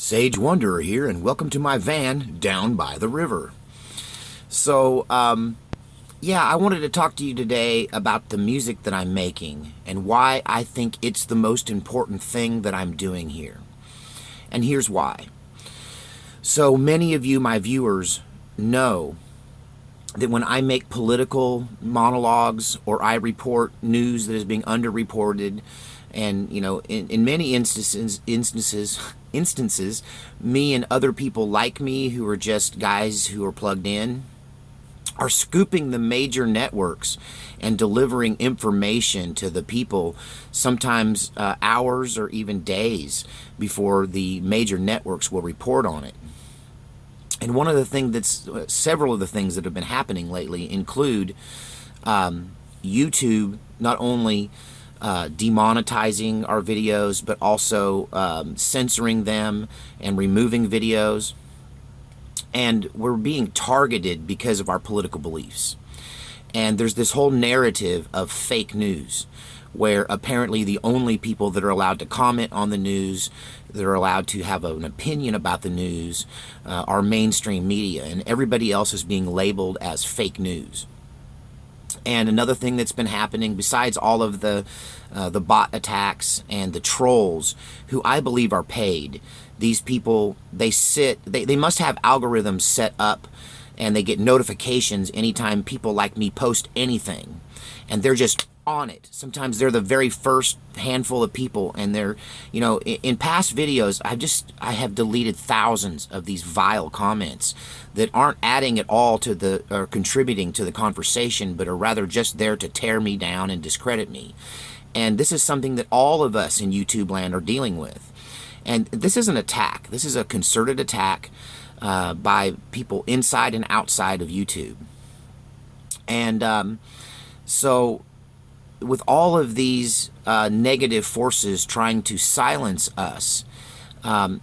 Sage Wanderer here, and welcome to my van down by the river. So, yeah, I wanted to talk to you today about the music that I'm making and why I think it's the most important thing that I'm doing here. And here's why. So many of you, my viewers, know that when I make political monologues or I report news that is being underreported, and in many instances, me and other people like me who are just guys who are plugged in are scooping the major networks and delivering information to the people, sometimes hours or even days before the major networks will report on it. And one of the things several of the things that have been happening lately include YouTube not only demonetizing our videos, but also censoring them and removing videos. And we're being targeted because of our political beliefs. And there's this whole narrative of fake news, where apparently the only people that are allowed to comment on the news, that are allowed to have an opinion about the news, are mainstream media, and everybody else is being labeled as fake news. And another thing that's been happening, besides all of the bot attacks and the trolls, who I believe are paid, these people, they must have algorithms set up, and they get notifications anytime people like me post anything, and they're just on it. Sometimes they're the very first handful of people, and they're, in past videos, I have deleted thousands of these vile comments that aren't adding at all to or contributing to the conversation, but are rather just there to tear me down and discredit me. And this is something that all of us in YouTube land are dealing with. And this is an attack. This is a concerted attack by people inside and outside of YouTube. And so with all of these negative forces trying to silence us,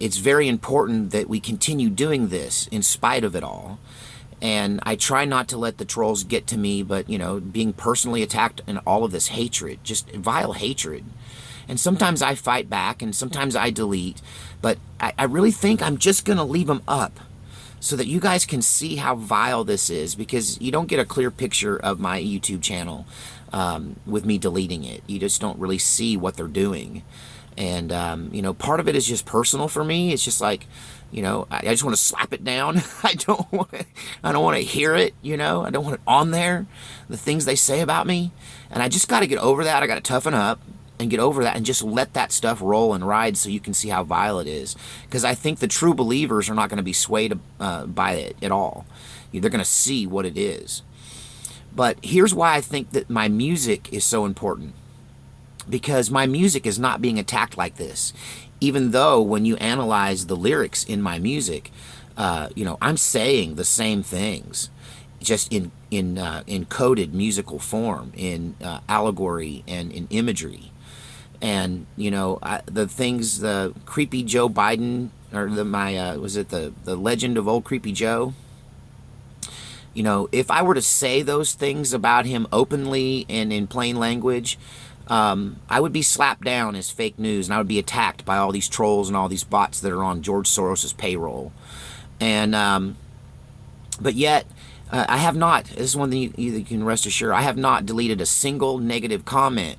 it's very important that we continue doing this in spite of it all. And I try not to let the trolls get to me, but, being personally attacked and all of this hatred, just vile hatred. And sometimes I fight back, and sometimes I delete, but I really think I'm just going to leave them up so that you guys can see how vile this is, because you don't get a clear picture of my YouTube channel with me deleting it. You just don't really see what they're doing. And, part of it is just personal for me. It's just like, I just want to slap it down. I don't want to hear it, I don't want it on there, the things they say about me. And I just got to get over that. I got to toughen up and get over that and just let that stuff roll and ride so you can see how vile it is. Because I think the true believers are not going to be swayed by it at all. They're going to see what it is. But here's why I think that my music is so important. Because my music is not being attacked like this. Even though when you analyze the lyrics in my music, I'm saying the same things, just in coded musical form, in allegory and in imagery. And, the things, the creepy Joe Biden, or the legend of old creepy Joe? If I were to say those things about him openly and in plain language, I would be slapped down as fake news, and I would be attacked by all these trolls and all these bots that are on George Soros's payroll. And, but yet, I have not, this is one thing you can rest assured, I have not deleted a single negative comment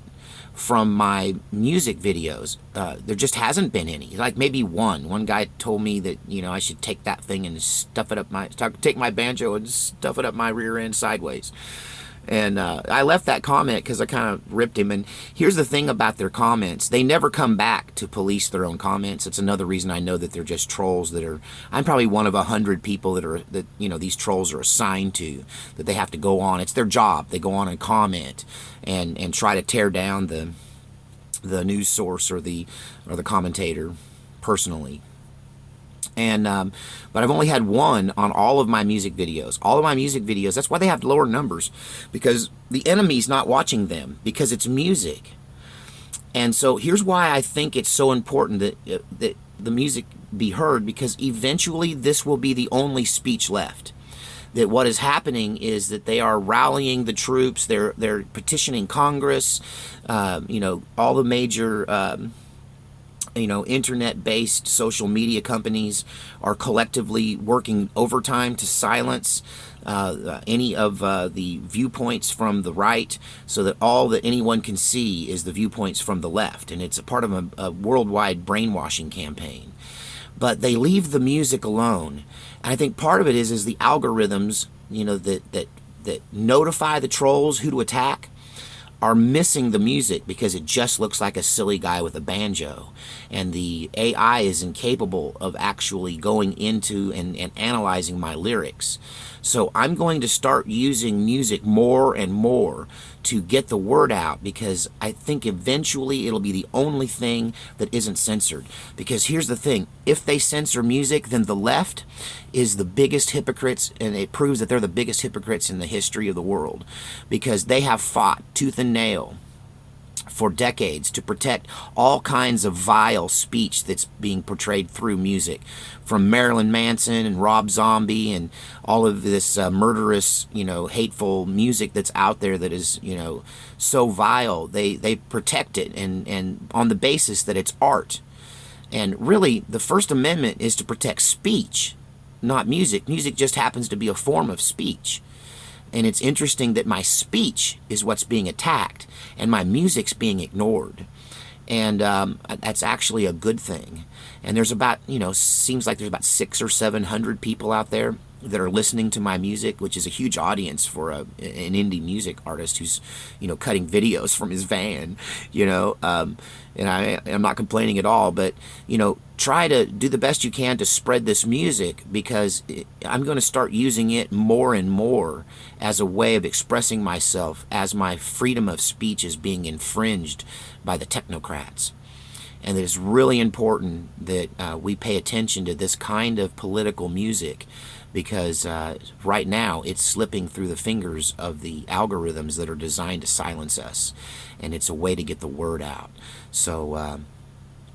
from my music videos. There just hasn't been any. Like maybe one guy told me that, I should take that thing and stuff it up take my banjo and stuff it up my rear end sideways. And I left that comment because I kind of ripped him. And here's the thing about their comments. They never come back to police their own comments. It's another reason I know that they're just trolls I'm probably one of 100 people that these trolls are assigned to, that they have to go on. It's their job. They go on and comment and try to tear down the news source or the commentator personally. And but I've only had one on all of my music videos. All of my music videos, that's why they have lower numbers, because the enemy's not watching them, because it's music. And so here's why I think it's so important that the music be heard, because eventually this will be the only speech left. That what is happening is that they are rallying the troops, they're petitioning Congress, all the major internet-based social media companies are collectively working overtime to silence any of the viewpoints from the right, so that all that anyone can see is the viewpoints from the left. And it's a part of a worldwide brainwashing campaign. But they leave the music alone. And I think part of it is the algorithms, that notify the trolls who to attack, are missing the music because it just looks like a silly guy with a banjo. And the AI is incapable of actually going into and analyzing my lyrics. So I'm going to start using music more and more to get the word out, because I think eventually it'll be the only thing that isn't censored. Because here's the thing, if they censor music, then the left is the biggest hypocrites, and it proves that they're the biggest hypocrites in the history of the world, because they have fought tooth and nail for decades to protect all kinds of vile speech that's being portrayed through music, from Marilyn Manson and Rob Zombie and all of this murderous, hateful music that's out there that is, so vile. They protect it, and on the basis that it's art. And really, the First Amendment is to protect speech, not music. Music just happens to be a form of speech. And it's interesting that my speech is what's being attacked and my music's being ignored. And that's actually a good thing. And there's about, seems like there's about 600 or 700 people out there that are listening to my music, which is a huge audience for an indie music artist who's, cutting videos from his van, and I'm not complaining at all, but, try to do the best you can to spread this music, because I'm going to start using it more and more as a way of expressing myself, as my freedom of speech is being infringed by the technocrats. And it is really important that we pay attention to this kind of political music, because right now it's slipping through the fingers of the algorithms that are designed to silence us, and it's a way to get the word out. So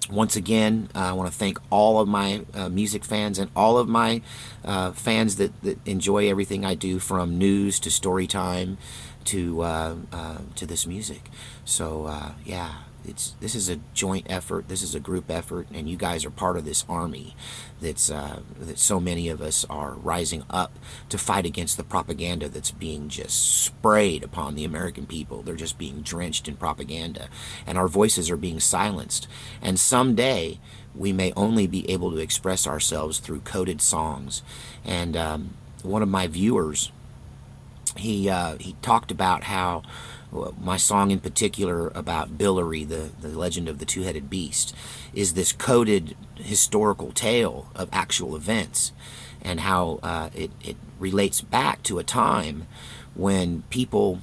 once again, I want to thank all of my music fans and all of my fans that enjoy everything I do, from news to story time to this music. So yeah. This is a joint effort. This is a group effort, and you guys are part of this army that so many of us are rising up to fight against the propaganda that's being just sprayed upon the American people. They're just being drenched in propaganda, and our voices are being silenced. And someday we may only be able to express ourselves through coded songs. And one of my viewers, he talked about how my song in particular about Billary, the legend of the two-headed beast, is this coded historical tale of actual events, and how it relates back to a time when people,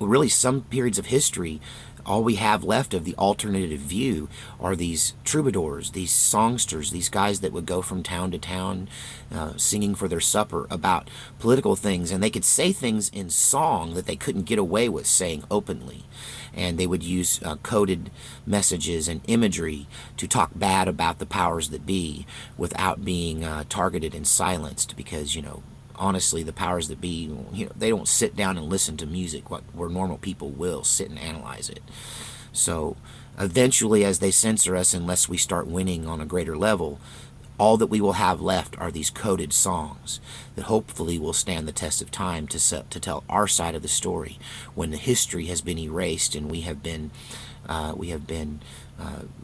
really some periods of history, all we have left of the alternative view are these troubadours, these songsters, these guys that would go from town to town singing for their supper about political things, and they could say things in song that they couldn't get away with saying openly. And they would use coded messages and imagery to talk bad about the powers that be without being targeted and silenced, because, honestly, the powers that be, they don't sit down and listen to music where normal people will sit and analyze it. So eventually, as they censor us, unless we start winning on a greater level, all that we will have left are these coded songs that hopefully will stand the test of time to tell our side of the story, when the history has been erased and we have been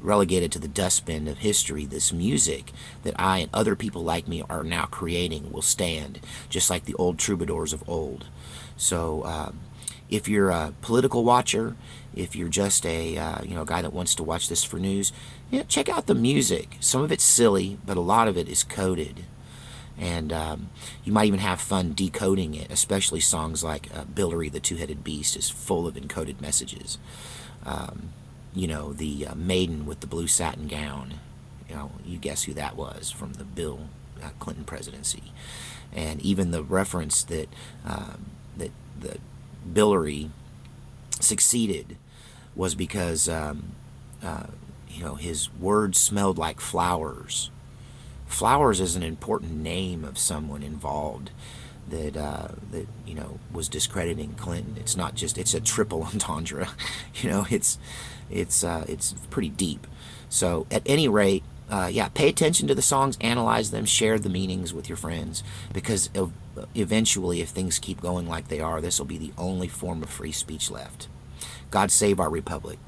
relegated to the dustbin of history. This music that I and other people like me are now creating will stand, just like the old troubadours of old. So if you're a political watcher, if you're just a guy that wants to watch this for news, check out the music. Some of it's silly, but a lot of it is coded. And you might even have fun decoding it, especially songs like Billary, the Two-Headed Beast is full of encoded messages. The maiden with the blue satin gown, you guess who that was from the Bill Clinton presidency. And even the reference that the Billary succeeded was because his words smelled like flowers. Flowers is an important name of someone involved that was discrediting Clinton. It's not just, it's a triple entendre. It's pretty deep. So at any rate, yeah, pay attention to the songs, analyze them, share the meanings with your friends, because eventually, if things keep going like they are, this will be the only form of free speech left. God save our republic.